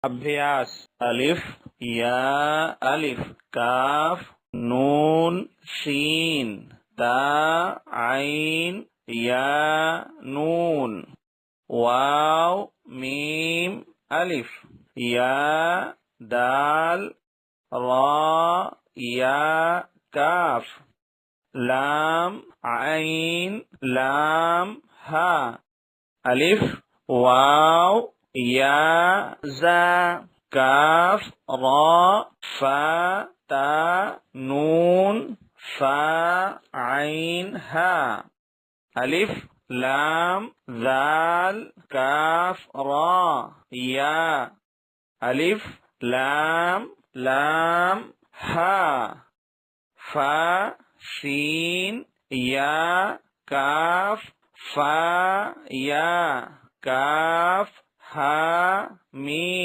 अभ्यास अलिफ या अलिफ काफ नून शीन ता आइन या नून वाव मीम अलिफ या दाल रा या काफ लाम आइन लाम हा अलिफ वाव या जा काफ रा फा ता नून फा आइन हा अलिफ लाम दाल काफ रा या अलिफ लाम लाम हा फा शीन या काफ फा या काफ हा मीम